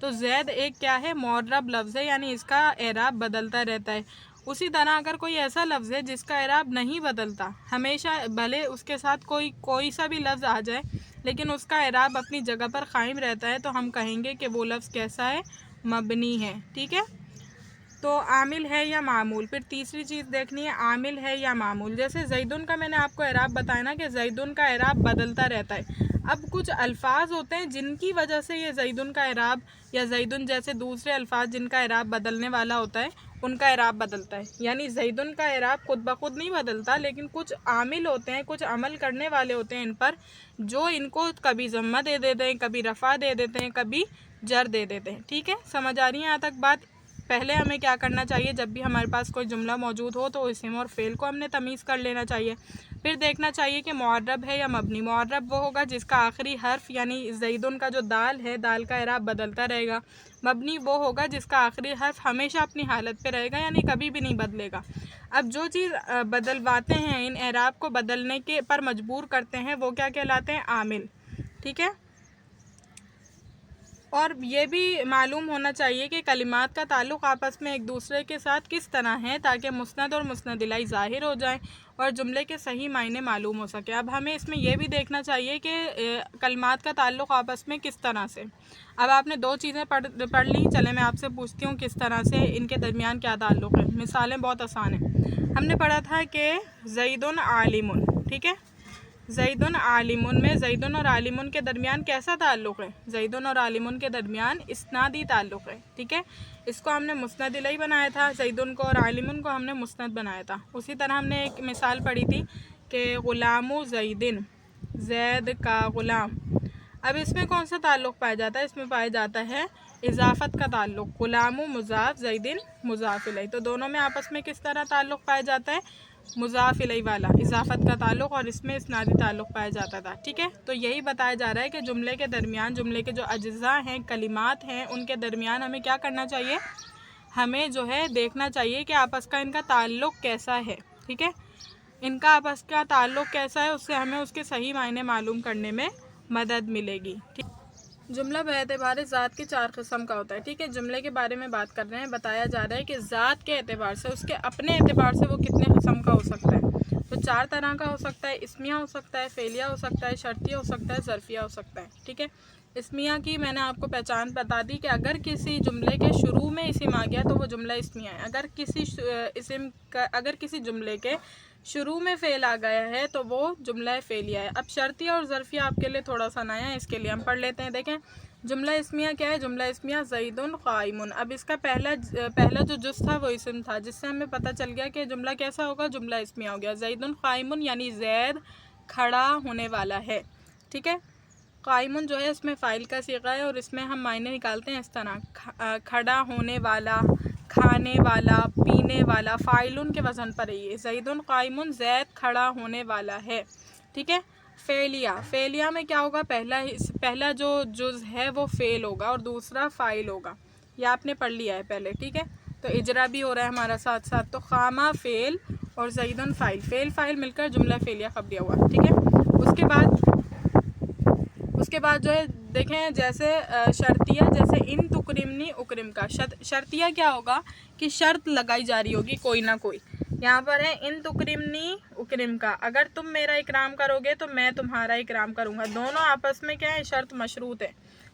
تو زید ایک کیا ہے معرب لفظ ہے، یعنی اس کا اعراب بدلتا رہتا ہے۔ اسی طرح اگر کوئی ایسا لفظ ہے جس کا اعراب نہیں بدلتا، ہمیشہ بھلے اس کے ساتھ کوئی سا بھی لفظ آ جائے لیکن اس کا اعراب اپنی جگہ پر قائم رہتا ہے، تو ہم کہیں گے کہ وہ لفظ کیسا ہے؟ مبنی ہے، ٹھیک ہے۔ تو عامل ہے یا معمول، پھر تیسری چیز دیکھنی ہے عامل ہے یا معمول۔ جیسے زیدن کا میں نے آپ کو اعراب بتایا نا کہ زیدن کا اعراب بدلتا رہتا ہے۔ اب کچھ الفاظ ہوتے ہیں جن کی وجہ سے یہ زیدن کا اعراب یا زیدن جیسے دوسرے الفاظ جن کا اعراب بدلنے والا ہوتا ہے ان کا اعراب بدلتا ہے، یعنی زیدن کا اعراب خود بخود نہیں بدلتا، لیکن کچھ عامل ہوتے ہیں، کچھ عمل کرنے والے ہوتے ہیں ان پر، جو ان کو کبھی ضمہ دے دیتے ہیں، کبھی رفع دے دیتے ہیں، کبھی جر دے دیتے ہیں، ٹھیک ہے۔ سمجھ آ رہی ہے یہاں تک بات؟ پہلے ہمیں کیا کرنا چاہیے، جب بھی ہمارے پاس کوئی جملہ موجود ہو تو اسم اور فعل کو ہم نے تمیز کر لینا چاہیے۔ پھر دیکھنا چاہیے کہ معرب ہے یا مبنی۔ معرب وہ ہوگا جس کا آخری حرف یعنی زیدن کا جو دال ہے، دال کا اعراب بدلتا رہے گا۔ مبنی وہ ہوگا جس کا آخری حرف ہمیشہ اپنی حالت پہ رہے گا، یعنی کبھی بھی نہیں بدلے گا۔ اب جو چیز بدلواتے ہیں، ان اعراب کو بدلنے کے پر مجبور کرتے ہیں، وہ کیا کہلاتے ہیں؟ عامل، ٹھیک ہے۔ اور یہ بھی معلوم ہونا چاہیے کہ کلمات کا تعلق آپس میں ایک دوسرے کے ساتھ کس طرح ہے، تاکہ مسند اور مسند الیہ ظاہر ہو جائیں اور جملے کے صحیح معنی معلوم ہو سکے۔ اب ہمیں اس میں یہ بھی دیکھنا چاہیے کہ کلمات کا تعلق آپس میں کس طرح سے۔ اب آپ نے دو چیزیں پڑھ لی، چلے میں آپ سے پوچھتی ہوں کس طرح سے ان کے درمیان کیا تعلق ہے۔ مثالیں بہت آسان ہیں۔ ہم نے پڑھا تھا کہ زیدن عالمن، ٹھیک ہے، زیدن عالمن میں زیدن اور عالمن کے درمیان کیسا تعلق ہے؟ زیدن اور عالمن کے درمیان اسنادی تعلق ہے، ٹھیک ہے۔ اس کو ہم نے مسند الیہ بنایا تھا، زیدن کو اور عالمن کو ہم نے مسند بنایا تھا۔ اسی طرح ہم نے ایک مثال پڑھی تھی کہ غلام زیدن، زید کا غلام۔ اب اس میں کون سا تعلق پایا جاتا ہے؟ اس میں پایا جاتا ہے اضافت کا تعلق، غلام مضاف زیدن مضاف الیہ۔ تو دونوں میں آپس میں کس طرح تعلق پایا جاتا ہے؟ مضاف الیہ والا اضافت کا تعلق، اور اس میں اسنادی تعلق پایا جاتا تھا، ٹھیک ہے۔ تو یہی بتایا جا رہا ہے کہ جملے کے درمیان، جملے کے جو اجزاء ہیں، کلمات ہیں، ان کے درمیان ہمیں کیا کرنا چاہیے؟ ہمیں جو ہے دیکھنا چاہیے کہ آپس کا ان کا تعلق کیسا ہے، ٹھیک ہے۔ ان کا آپس کا تعلق کیسا ہے، اس سے ہمیں اس کے صحیح معنی معلوم کرنے میں مدد ملے گی، ٹھیک۔ جملہ باعتبار ذات کے 4 قسم کا ہوتا ہے، ٹھیک ہے۔ جملے کے بارے میں بات کر رہے ہیں، بتایا جا رہا ہے کہ ذات کے اعتبار سے، اس کے اپنے اعتبار سے وہ کتنے قسم کا ہو سکتا ہے۔ تو 4 طرح کا ہو سکتا ہے، اسمیہ ہو سکتا ہے، فعلیہ ہو سکتا ہے، شرطیہ ہو سکتا ہے، ظرفیہ ہو سکتا ہے، ٹھیک ہے۔ اسمیہ کی میں نے آپ کو پہچان بتا دی کہ اگر کسی جملے کے شروع میں اسم آ گیا تو وہ جملہ اسمیہ ہے۔ اگر کسی جملے کے شروع میں فعل آ گیا ہے تو وہ جملہ فعلیہ ہے۔ اب شرطیہ اور ظرفیہ آپ کے لیے تھوڑا سا نیا ہے، اس کے لیے ہم پڑھ لیتے ہیں۔ دیکھیں جملہ اسمیہ کیا ہے؟ جملہ اسمیہ زیدن قائمن۔ اب اس کا پہلا جو جز تھا وہ اسم تھا، جس سے ہمیں پتہ چل گیا کہ جملہ کیسا ہوگا؟ جملہ اسمیہ ہو گیا۔ زیدن قائمن یعنی زید کھڑا ہونے والا ہے، ٹھیک ہے۔ قائمن جو ہے اس میں فاعل کا صیغہ ہے، اور اس میں ہم معنی نکالتے ہیں اس طرح، کھڑا ہونے والا، کھانے والا، پینے والا، فاعلن کے وزن پر ہے یہ۔ زیدن قائمن، زید کھڑا ہونے والا ہے، ٹھیک ہے۔ فعلیہ میں کیا ہوگا؟ پہلا جو جز ہے وہ فعل ہوگا اور دوسرا فاعل ہوگا، یہ آپ نے پڑھ لیا ہے پہلے، ٹھیک ہے۔ تو اجرا بھی ہو رہا ہے ہمارا ساتھ ساتھ، تو قامہ فعل اور زیدن فاعل، فاعل مل کر جملہ فعلیہ خبریہ ہوا، ٹھیک ہے۔ اس کے بعد جو ہے دیکھیں جیسے شرطیہ، جیسے ان تکرمنی اکرم کا، شرطیہ کیا ہوگا کہ شرط لگائی جا رہی ہوگی کوئی نہ کوئی۔ یہاں پر ہے ان تکرمنی اکرم کا، اگر تم میرا اکرام کرو گے تو میں تمہارا اکرام کروں گا۔ دونوں آپس میں کیا ہے؟ شرط مشروط ہے،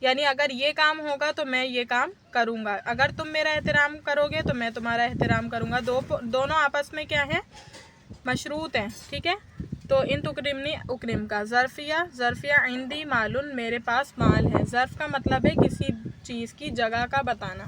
یعنی اگر یہ کام ہوگا تو میں یہ کام کروں گا، اگر تم میرا احترام کرو گے تو میں تمہارا احترام کروں گا۔ دونوں آپس میں کیا ہے؟ مشروط ہیں، ٹھیک ہے۔ تو ان تکرمنی اکرم کا۔ ظرفیہ عندی مالن، میرے پاس مال ہے۔ ظرف کا مطلب ہے کسی چیز کی جگہ کا بتانا۔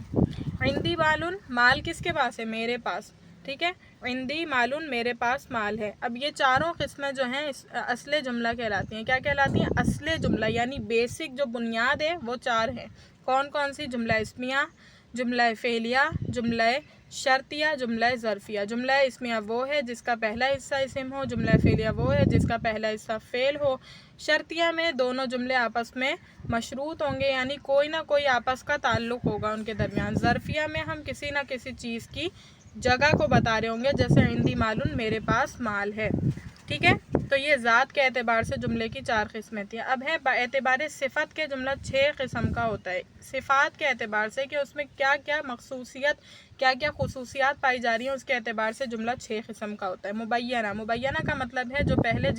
عندی مالن، مال کس کے پاس ہے؟ میرے پاس، ٹھیک ہے۔ عندی مالن، میرے پاس مال ہے۔ اب یہ چاروں قسمیں جو ہیں اصل جملہ کہلاتی ہیں۔ کیا کہلاتی ہیں؟ اصل جملہ، یعنی بیسک جو بنیاد ہے وہ 4 ہیں۔ کون کون سی؟ جملہ اسمیہ، جملہ فعلیہ، جملہ شرطیہ، جملہ ظرفیہ۔ جملہ اسمیہ وہ ہے جس کا پہلا حصہ اسم ہو، جملہ فعلیہ وہ ہے جس کا پہلا حصہ فعل ہو۔ شرطیہ میں دونوں جملے آپس میں مشروط ہوں گے، یعنی کوئی نہ کوئی آپس کا تعلق ہوگا ان کے درمیان۔ ظرفیہ میں ہم کسی نہ کسی چیز کی جگہ کو بتا رہے ہوں گے، جیسے عندی مالن، میرے پاس مال ہے، ٹھیک ہے۔ تو یہ ذات کے اعتبار سے جملے کی 4 قسمیں تھیں. اب ہے اعتبار صفت کے جملہ 6 قسم کا ہوتا ہے. صفات کے اعتبار سے کہ اس میں کیا کیا مخصوصیت کیا کیا خصوصیات پائی جا رہی ہیں، اس کے اعتبار سے جملہ 6 قسم کا ہوتا ہے. مبینہ، مبینہ کا مطلب ہے جو پہلے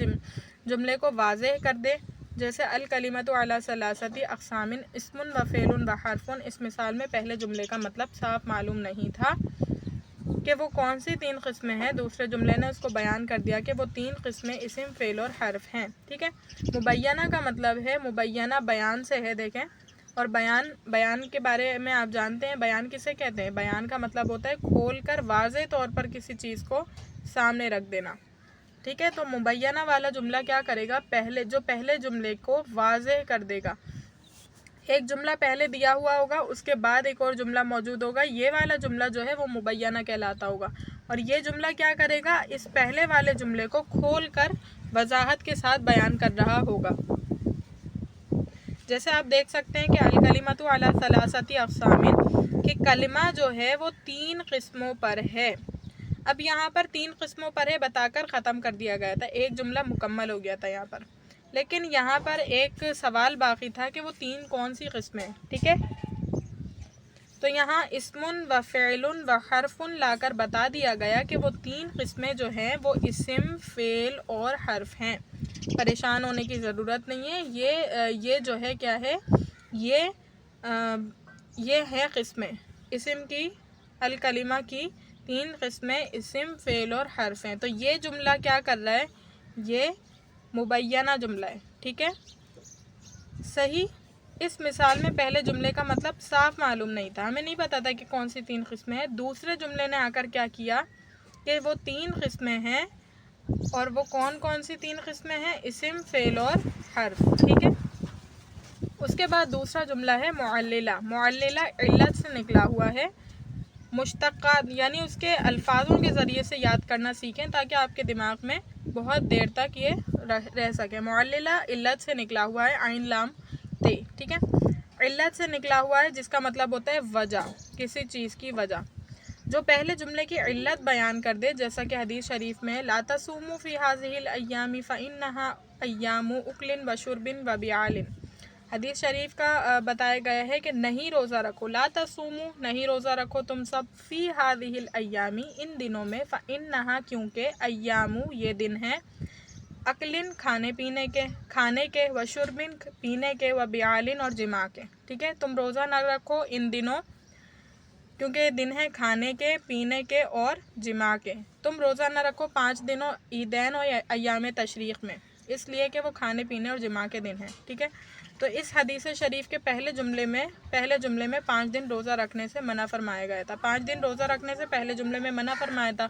جملے کو واضح کر دے، جیسے الکلمۃ علی ثلاثۃ اقسام اسم و فعل و حرف. اس مثال میں پہلے جملے کا مطلب صاف معلوم نہیں تھا کہ وہ کون سی 3 قسمیں ہیں، دوسرے جملے نے اس کو بیان کر دیا کہ وہ 3 قسمیں اسم، فعل اور حرف ہیں. ٹھیک ہے. مبینہ کا مطلب ہے، مبینہ بیان سے ہے، دیکھیں. اور بیان کے بارے میں آپ جانتے ہیں بیان کسے کہتے ہیں. بیان کا مطلب ہوتا ہے کھول کر واضح طور پر کسی چیز کو سامنے رکھ دینا. ٹھیک ہے. تو مبینہ والا جملہ کیا کرے گا، پہلے جملے کو واضح کر دے گا. ایک جملہ پہلے دیا ہوا ہوگا، اس کے بعد ایک اور جملہ موجود ہوگا، یہ والا جملہ جو ہے وہ مبینہ کہلاتا ہوگا. اور یہ جملہ کیا کرے گا، اس پہلے والے جملے کو کھول کر وضاحت کے ساتھ بیان کر رہا ہوگا. جیسے آپ دیکھ سکتے ہیں کہ الکلمۃ علی ثلاثۃ اقسام، کہ کلمہ جو ہے وہ 3 قسموں پر ہے. اب یہاں پر 3 قسموں پر ہے بتا کر ختم کر دیا گیا تھا، ایک جملہ مکمل ہو گیا تھا یہاں پر. لیکن یہاں پر ایک سوال باقی تھا کہ وہ 3 کون سی قسمیں. ٹھیک ہے. تو یہاں اسم و فعل و حرف لا کر بتا دیا گیا کہ وہ 3 قسمیں جو ہیں وہ اسم، فعل اور حرف ہیں. پریشان ہونے کی ضرورت نہیں ہے. یہ جو ہے کیا ہے، یہ ہے قسمیں اسم کی. الکلمہ کی 3 قسمیں اسم، فعل اور حرف ہیں. تو یہ جملہ کیا کر رہا ہے، یہ مبینہ جملہ ہے. ٹھیک ہے. صحیح. اس مثال میں پہلے جملے کا مطلب صاف معلوم نہیں تھا، ہمیں نہیں پتا تھا کہ کون سی 3 قسمیں ہیں. دوسرے جملے نے آ کر کیا کیا کہ وہ 3 قسمیں ہیں. اور وہ کون سی 3 قسمیں ہیں، اسم، فعل اور حرف. ٹھیک ہے. اس کے بعد دوسرا جملہ ہے معللہ. معللہ علت سے نکلا ہوا ہے. مشتقات یعنی اس کے الفاظوں کے ذریعے سے یاد کرنا سیکھیں تاکہ آپ کے دماغ میں بہت دیر تک یہ رہ سکے. معللہ علت سے نکلا ہوا ہے، عین لام تے. ٹھیک ہے. علت سے نکلا ہوا ہے جس کا مطلب ہوتا ہے وجہ، کسی چیز کی وجہ. جو پہلے جملے کی علت بیان کر دے، جیسا کہ حدیث شریف میں لا تصوموا فی هذه الايام فانها ایام اکل وشرب وبیعال. حدیث شریف کا بتایا گیا ہے کہ نہیں روزہ رکھو، لا تصوموا نہیں روزہ رکھو تم سب، فی هذه الايام ان دنوں میں، فانها کیونکہ، ایام یہ دن ہیں، اکلن کھانے کے، وشربن پینے کے، وبیعالن اور جماع کے. ٹھیک ہے. تم روزہ نہ رکھو ان دنوں کیونکہ یہ دن ہے کھانے کے، پینے کے اور جماع کے. تم روزہ نہ رکھو 5 دنوں عیدین اور ایام تشریق میں، اس لیے کہ وہ کھانے پینے اور جماع کے دن ہیں. ٹھیک ہے. تو اس حدیث شریف کے پہلے جملے میں 5 دن روزہ رکھنے سے منع فرمایا گیا تھا. 5 دن روزہ رکھنے سے پہلے جملے میں منع فرمایا تھا،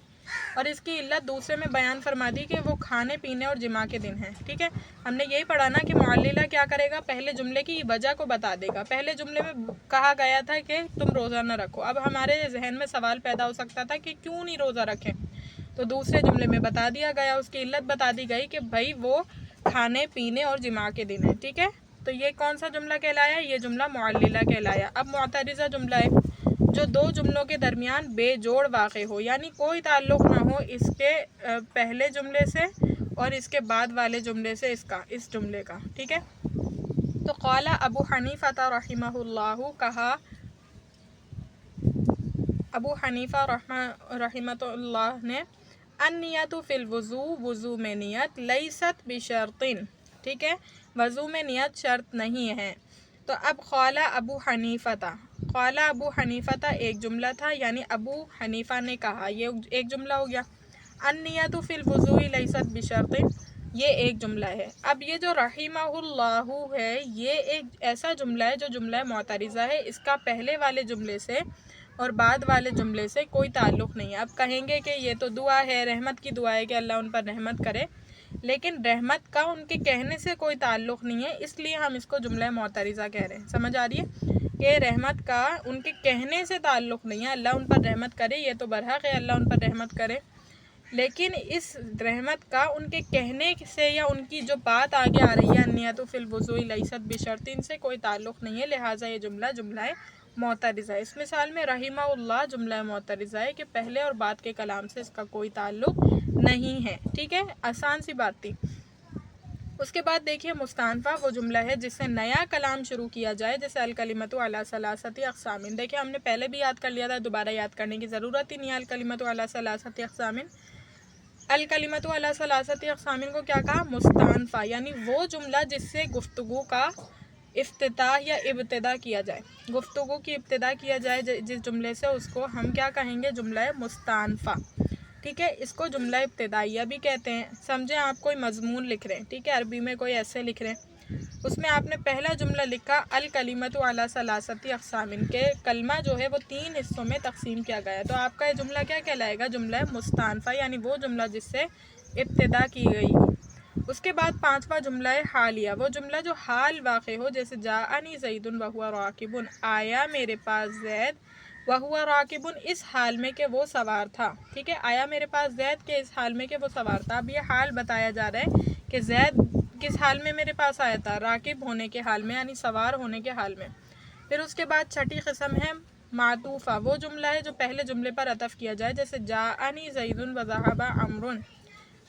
اور اس کی علت دوسرے میں بیان فرما دی کہ وہ کھانے پینے اور جماع کے دن ہیں. ٹھیک ہے. ہم نے یہی پڑھا نا کہ معللہ کیا کرے گا، پہلے جملے کی وجہ کو بتا دے گا. پہلے جملے میں کہا گیا تھا کہ تم روزہ نہ رکھو. اب ہمارے ذہن میں سوال پیدا ہو سکتا تھا کہ کیوں نہیں روزہ رکھیں، تو دوسرے جملے میں بتا دیا گیا، اس کی علت بتا دی گئی کہ بھائی وہ کھانے پینے اور جماع کے دن ہیں. ٹھیک ہے. تو یہ کون سا جملہ کہلایا، یہ جملہ معللہ کہلایا. اب معترضہ جملہ ہے جو 2 جملوں کے درمیان بے جوڑ واقع ہو، یعنی کوئی تعلق نہ ہو اس کے پہلے جملے سے اور اس کے بعد والے جملے سے، اس جملے کا. ٹھیک ہے. تو قال ابو حنیفہ رحمہ اللہ، کہا ابو حنیفہ رحمۃ اللہ نے، النیت فی الوضو، وضو میں نیت، لیست بشرط. ٹھیک ہے. وضو میں نیت شرط نہیں ہے. تو اب قال ابو حنیفہ ایک جملہ تھا، یعنی ابو حنیفہ نے کہا، یہ ایک جملہ ہو گیا. النیت فی الوضو لیست بشرط، یہ ایک جملہ ہے. اب یہ جو رحمہ اللہ ہے، یہ ایک ایسا جملہ ہے جو جملہ معترضہ ہے. اس کا پہلے والے جملے سے اور بعد والے جملے سے کوئی تعلق نہیں ہے. اب کہیں گے کہ یہ تو دعا ہے، رحمت کی دعا ہے کہ اللہ ان پر رحمت کرے، لیکن رحمت کا ان کے کہنے سے کوئی تعلق نہیں ہے، اس لیے ہم اس کو جملہ معترضہ کہہ رہے ہیں. سمجھ آ رہی ہے کہ رحمت کا ان کے کہنے سے تعلق نہیں ہے. اللہ ان پر رحمت کرے، یہ تو برحق ہے اللہ ان پر رحمت کرے، لیکن اس رحمت کا ان کے کہنے سے یا ان کی جو بات آگے آ رہی ہے النیت فی الوضو لیست بشرط، سے کوئی تعلق نہیں ہے. لہٰذا یہ جملہ معترضہ۔ اس مثال میں رحمہ اللہ جملہ معترضہ ہے کہ پہلے اور بعد کے کلام سے اس کا کوئی تعلق نہیں ہے، ٹھیک ہے، آسان سی بات تھی۔ اس کے بعد دیکھیے مستانفہ وہ جملہ ہے جس سے نیا کلام شروع کیا جائے، جیسے الکلمۃ علی ثلاثۃ اقسام۔ دیکھیے ہم نے پہلے بھی یاد کر لیا تھا، دوبارہ یاد کرنے کی ضرورت ہی نہیں ہے۔ الکلمۃ علی ثلاثۃ اقسام، الکلمۃ علی ثلاثۃ اقسام کو کیا کہا؟ مستانفہ، یعنی وہ جملہ جس سے گفتگو کا افتتاح یا ابتدا کیا جائے، گفتگو کی ابتدا کیا جائے جس جملے سے، اس کو ہم کیا کہیں گے؟ جملہ مستانفہ، ٹھیک ہے۔ اس کو جملہ ابتدائیہ بھی کہتے ہیں۔ سمجھیں آپ کوئی مضمون لکھ رہے ہیں، ٹھیک ہے، عربی میں کوئی ایسے لکھ رہے ہیں، اس میں آپ نے پہلا جملہ لکھا الکلمۃ علی ثلاثۃ اقسام، کے کلمہ جو ہے وہ 3 حصوں میں تقسیم کیا گیا ہے، تو آپ کا یہ جملہ کیا کہلائے گا؟ جملہ مستانفہ، یعنی وہ جملہ جس سے ابتدا کی گئی ہو۔ اس کے بعد 5واں جملہ ہے حالیہ، وہ جملہ جو حال واقع ہو، جیسے جاءنی زید وہو راکب، آیا میرے پاس زید، وہو راکب، اس حال میں کہ وہ سوار تھا، ٹھیک ہے، آیا میرے پاس زید کے اس حال میں کہ وہ سوار تھا۔ اب یہ حال بتایا جا رہا ہے کہ زید کس حال میں میرے پاس آیا تھا؟ راکب ہونے کے حال میں، یعنی سوار ہونے کے حال میں۔ پھر اس کے بعد چھٹی قسم ہے معطوفہ، وہ جملہ ہے جو پہلے جملے پر عطف کیا جائے، جیسے جاءنی زید وذهب عمرو۔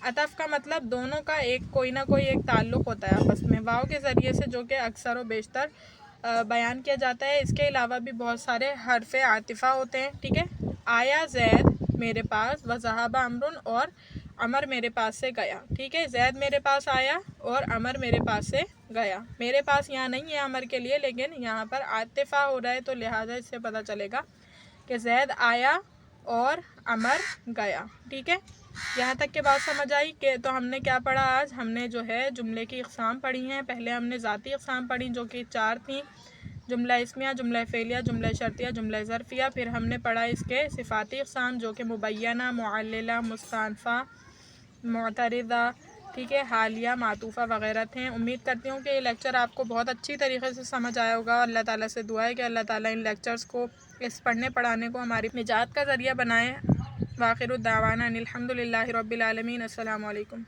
عطف کا مطلب دونوں کا کوئی نہ کوئی ایک تعلق ہوتا ہے آپس میں، واو کے ذریعے سے، جو کہ اکثر و بیشتر بیان کیا جاتا ہے۔ اس کے علاوہ بھی بہت سارے حرف عاطفہ ہوتے ہیں، ٹھیک ہے۔ آیا زید میرے پاس، وذهب عمرو، اور عمر میرے پاس سے گیا، ٹھیک ہے، زید میرے پاس آیا اور عمر میرے پاس سے گیا۔ میرے پاس یہاں نہیں ہے عمر کے لیے، لیکن یہاں پر عاطفہ ہو رہا ہے، تو لہٰذا اس سے پتہ چلے گا کہ زید آیا اور عمر گیا، ٹھیک ہے۔ یہاں تک کہ بات سمجھ آئی کہ تو ہم نے کیا پڑھا آج؟ ہم نے جو ہے جملے کی اقسام پڑھی ہیں۔ پہلے ہم نے ذاتی اقسام پڑھی جو کہ 4 تھیں، جملہ اسمیہ، جملہ فعلیہ، جملہ شرطیہ، جملہ ظرفیہ۔ پھر ہم نے پڑھا اس کے صفاتی اقسام جو کہ مبینہ، معللہ، مستانفہ، معترضہ، ٹھیک ہے، حالیہ، معطوفہ وغیرہ تھے۔ امید کرتی ہوں کہ یہ لیکچر آپ کو بہت اچھی طریقے سے سمجھ آیا ہوگا۔ اللہ تعالیٰ سے دعا ہے کہ اللہ تعالیٰ ان لیکچرز کو، اس پڑھنے پڑھانے کو ہماری نجات کا ذریعہ بنائے۔ وآخر الدعوانا ان الحمد للہ رب العالمین۔ السلام علیکم۔